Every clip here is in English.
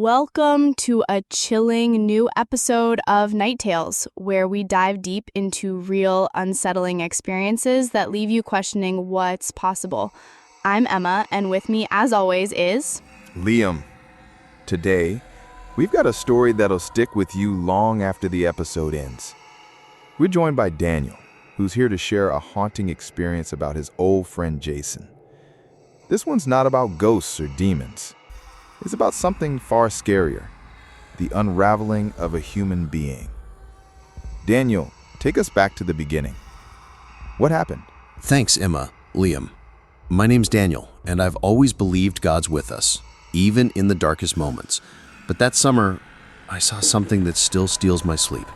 Welcome to a chilling new episode of Night Tales, where we dive deep into real, unsettling experiences that leave you questioning what's possible. I'm Emma, and with me, as always, is... Liam. Today, we've got a story that'll stick with you long after the episode ends. We're joined by Daniel, who's here to share a haunting experience about his old friend Jason. This one's not about ghosts or demons. It's about something far scarier, the unraveling of a human being. Daniel, take us back to the beginning. What happened? Thanks, Emma. Liam. My name's Daniel, and I've always believed God's with us, even in the darkest moments. But that summer, I saw something that still steals my sleep.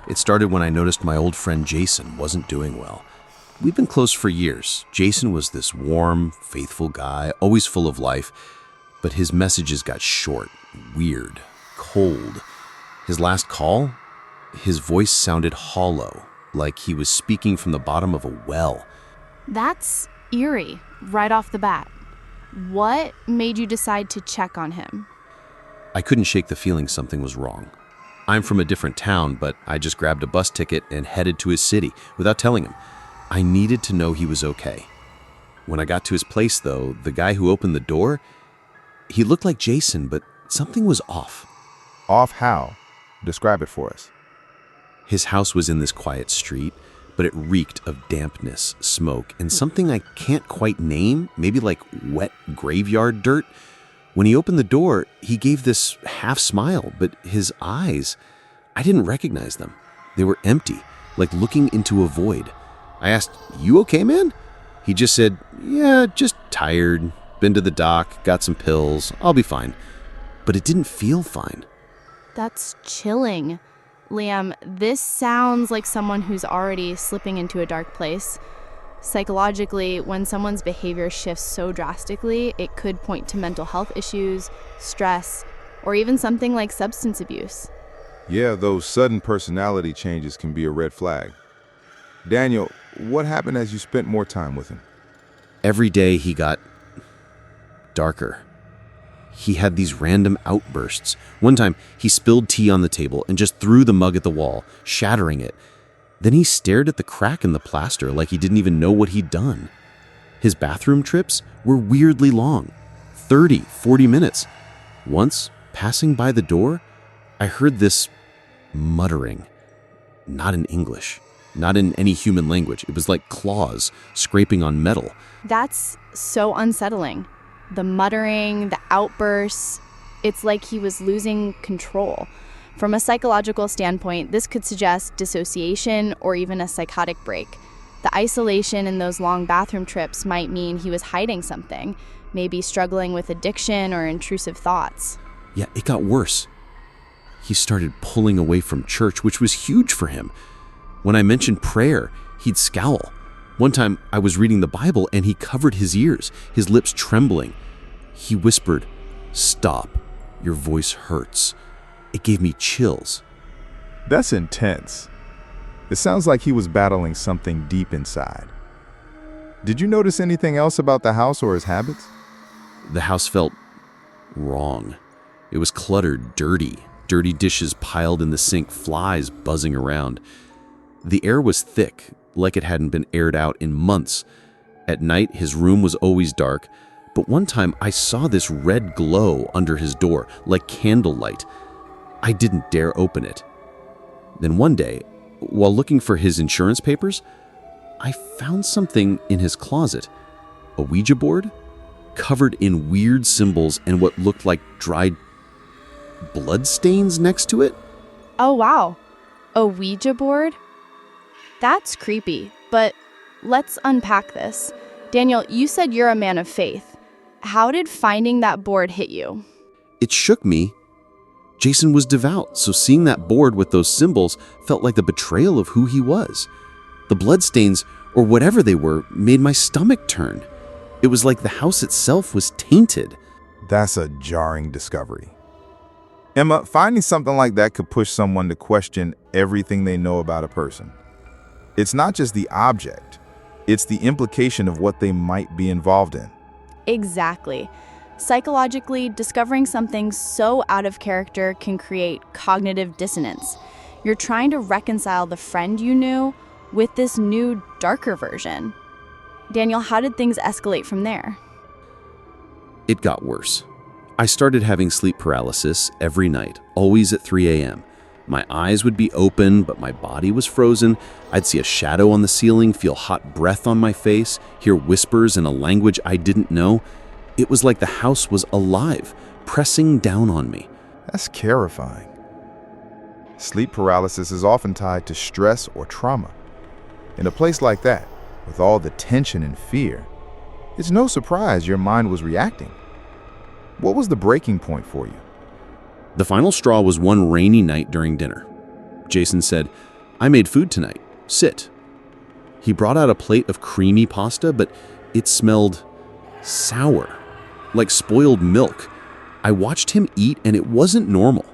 It started when I noticed my old friend Jason wasn't doing well. We'd been close for years. Jason was this warm, faithful guy, always full of life. But his messages got short, weird, cold. His last call, his voice sounded hollow, like he was speaking from the bottom of a well. That's eerie, right off the bat. What made you decide to check on him? I couldn't shake the feeling something was wrong. I'm from a different town, but I just grabbed a bus ticket and headed to his city without telling him. I needed to know he was okay. When I got to his place, though, the guy who opened the door, he looked like Jason, but something was off. Off how? Describe it for us. His house was in this quiet street, but it reeked of dampness, smoke, and something I can't quite name, maybe like wet graveyard dirt. When he opened the door, he gave this half smile, but his eyes, I didn't recognize them. They were empty, like looking into a void. I asked, "You okay, man?" He just said, "Yeah, just tired. Been to the doc, got some pills, I'll be fine." But it didn't feel fine. That's chilling. Liam, this sounds like someone who's already slipping into a dark place. Psychologically, when someone's behavior shifts so drastically, it could point to mental health issues, stress, or even something like substance abuse. Yeah, those sudden personality changes can be a red flag. Daniel, what happened as you spent more time with him? Every day he got darker. He had these random outbursts. One time, he spilled tea on the table and just threw the mug at the wall, shattering it. Then he stared at the crack in the plaster like he didn't even know what he'd done. His bathroom trips were weirdly long, 30, 40 minutes. Once, passing by the door, I heard this muttering. Not in English, not in any human language. It was like claws scraping on metal. That's so unsettling. The muttering, the outbursts, it's like he was losing control. From a psychological standpoint, this could suggest dissociation or even a psychotic break. The isolation in those long bathroom trips might mean he was hiding something, maybe struggling with addiction or intrusive thoughts. Yeah, it got worse. He started pulling away from church, which was huge for him. When I mentioned prayer, he'd scowl. One time, I was reading the Bible and he covered his ears, his lips trembling. He whispered, "Stop, your voice hurts." It gave me chills. That's intense. It sounds like he was battling something deep inside. Did you notice anything else about the house or his habits? The house felt wrong. It was cluttered, dirty dishes piled in the sink, flies buzzing around. The air was thick, like it hadn't been aired out in months. At night, his room was always dark, but one time I saw this red glow under his door, like candlelight. I didn't dare open it. Then one day, while looking for his insurance papers, I found something in his closet. A Ouija board, covered in weird symbols and what looked like dried blood stains next to it. Oh, wow. A Ouija board? That's creepy, but let's unpack this. Daniel, you said you're a man of faith. How did finding that board hit you? It shook me. Jason was devout, so seeing that board with those symbols felt like the betrayal of who he was. The bloodstains, or whatever they were, made my stomach turn. It was like the house itself was tainted. That's a jarring discovery. Emma, finding something like that could push someone to question everything they know about a person. It's not just the object, it's the implication of what they might be involved in. Exactly. Psychologically, discovering something so out of character can create cognitive dissonance. You're trying to reconcile the friend you knew with this new, darker version. Daniel, how did things escalate from there? It got worse. I started having sleep paralysis every night, always at 3 a.m. My eyes would be open, but my body was frozen. I'd see a shadow on the ceiling, feel hot breath on my face, hear whispers in a language I didn't know. It was like the house was alive, pressing down on me. That's terrifying. Sleep paralysis is often tied to stress or trauma. In a place like that, with all the tension and fear, it's no surprise your mind was reacting. What was the breaking point for you? The final straw was one rainy night during dinner. Jason said, "I made food tonight. Sit." He brought out a plate of creamy pasta, but it smelled sour, like spoiled milk. I watched him eat, and it wasn't normal.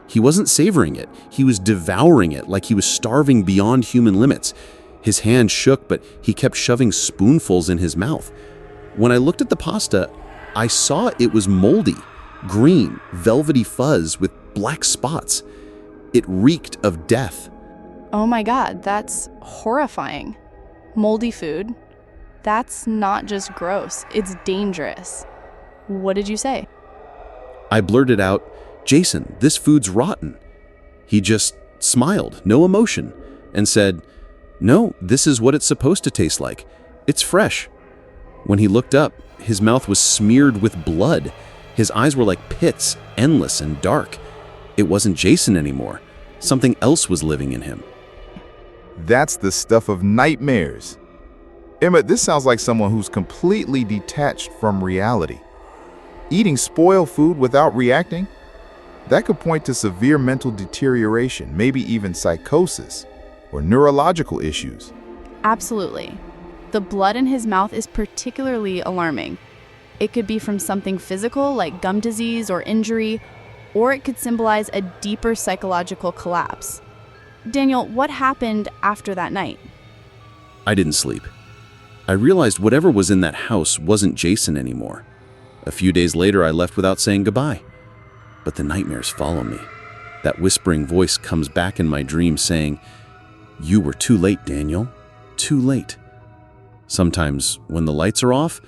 He wasn't savoring it. He was devouring it like he was starving beyond human limits. His hand shook, but he kept shoving spoonfuls in his mouth. When I looked at the pasta, I saw it was moldy, green, velvety fuzz with black spots. It reeked of death. Oh my God, that's horrifying. Moldy food. That's not just gross, it's dangerous. What did you say? I blurted out, "Jason, this food's rotten." He just smiled, no emotion, and said, "No, this is what it's supposed to taste like. It's fresh." When he looked up, his mouth was smeared with blood. His eyes were like pits, endless and dark. It wasn't Jason anymore. Something else was living in him. That's the stuff of nightmares. Emma, this sounds like someone who's completely detached from reality. Eating spoiled food without reacting? That could point to severe mental deterioration, maybe even psychosis or neurological issues. Absolutely. The blood in his mouth is particularly alarming. It could be from something physical like gum disease or injury, or it could symbolize a deeper psychological collapse. Daniel, what happened after that night? I didn't sleep. I realized whatever was in that house wasn't Jason anymore. A few days later, I left without saying goodbye. But the nightmares follow me. That whispering voice comes back in my dreams saying, "You were too late, Daniel. Too late." Sometimes, when the lights are off,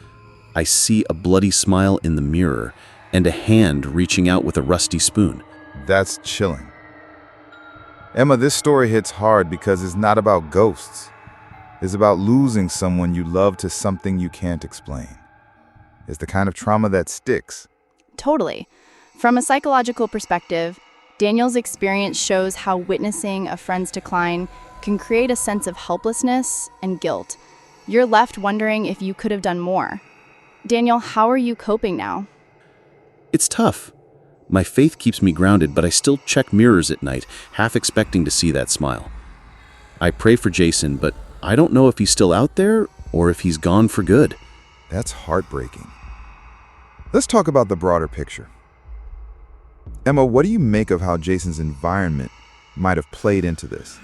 I see a bloody smile in the mirror and a hand reaching out with a rusty spoon. That's chilling. Emma, this story hits hard because it's not about ghosts. It's about losing someone you love to something you can't explain. It's the kind of trauma that sticks. Totally. From a psychological perspective, Daniel's experience shows how witnessing a friend's decline can create a sense of helplessness and guilt. You're left wondering if you could have done more. Daniel, how are you coping now? It's tough. My faith keeps me grounded, but I still check mirrors at night, half expecting to see that smile. I pray for Jason, but I don't know if he's still out there or if he's gone for good. That's heartbreaking. Let's talk about the broader picture. Emma, what do you make of how Jason's environment might have played into this?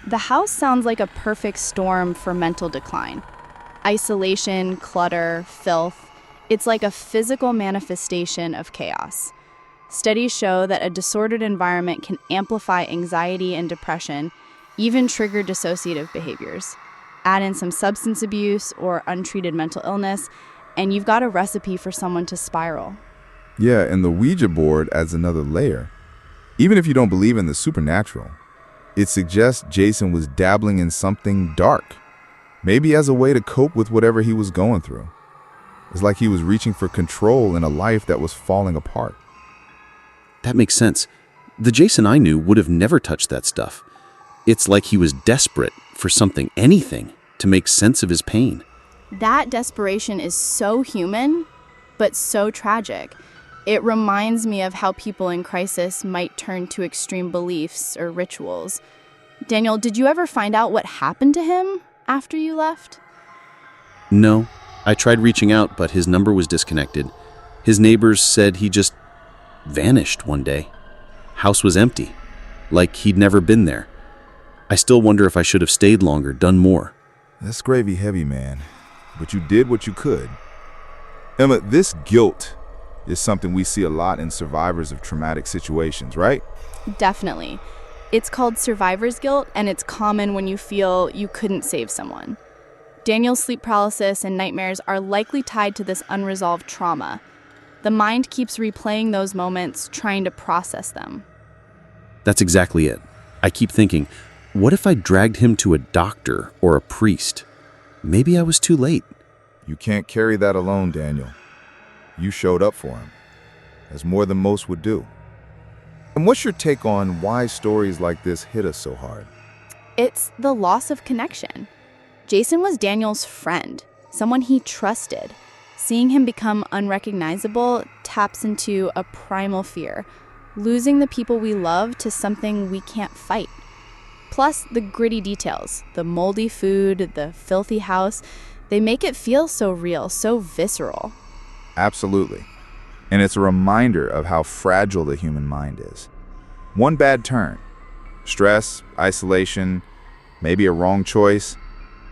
The house sounds like a perfect storm for mental decline. Isolation, clutter, filth. It's like a physical manifestation of chaos. Studies show that a disordered environment can amplify anxiety and depression, even trigger dissociative behaviors. Add in some substance abuse or untreated mental illness, and you've got a recipe for someone to spiral. Yeah, and the Ouija board adds another layer. Even if you don't believe in the supernatural, it suggests Jason was dabbling in something dark, maybe as a way to cope with whatever he was going through. It's like he was reaching for control in a life that was falling apart. That makes sense. The Jason I knew would have never touched that stuff. It's like he was desperate for something, anything, to make sense of his pain. That desperation is so human, but so tragic. It reminds me of how people in crisis might turn to extreme beliefs or rituals. Daniel, did you ever find out what happened to him after you left? No, I tried reaching out, but his number was disconnected. His neighbors said he just vanished one day. House was empty, like he'd never been there. I still wonder if I should have stayed longer, done more. That's gravy heavy, man. But you did what you could. Emma, this guilt is something we see a lot in survivors of traumatic situations, right? Definitely. It's called survivor's guilt, and it's common when you feel you couldn't save someone. Daniel's sleep paralysis and nightmares are likely tied to this unresolved trauma. The mind keeps replaying those moments, trying to process them. That's exactly it. I keep thinking, what if I dragged him to a doctor or a priest? Maybe I was too late. You can't carry that alone, Daniel. You showed up for him. That's more than most would do. And what's your take on why stories like this hit us so hard? It's the loss of connection. Jason was Daniel's friend, someone he trusted. Seeing him become unrecognizable taps into a primal fear, losing the people we love to something we can't fight. Plus, the gritty details, the moldy food, the filthy house, they make it feel so real, so visceral. Absolutely. And it's a reminder of how fragile the human mind is. One bad turn, stress, isolation, maybe a wrong choice,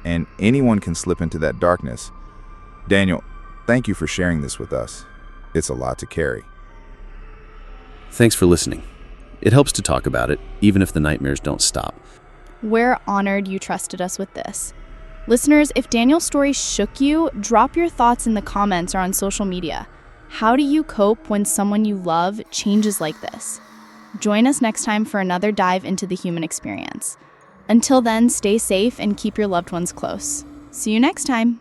and anyone can slip into that darkness. Daniel, thank you for sharing this with us. It's a lot to carry. Thanks for listening. It helps to talk about it, even if the nightmares don't stop. We're honored you trusted us with this. Listeners, if Daniel's story shook you, drop your thoughts in the comments or on social media. How do you cope when someone you love changes like this? Join us next time for another dive into the human experience. Until then, stay safe and keep your loved ones close. See you next time.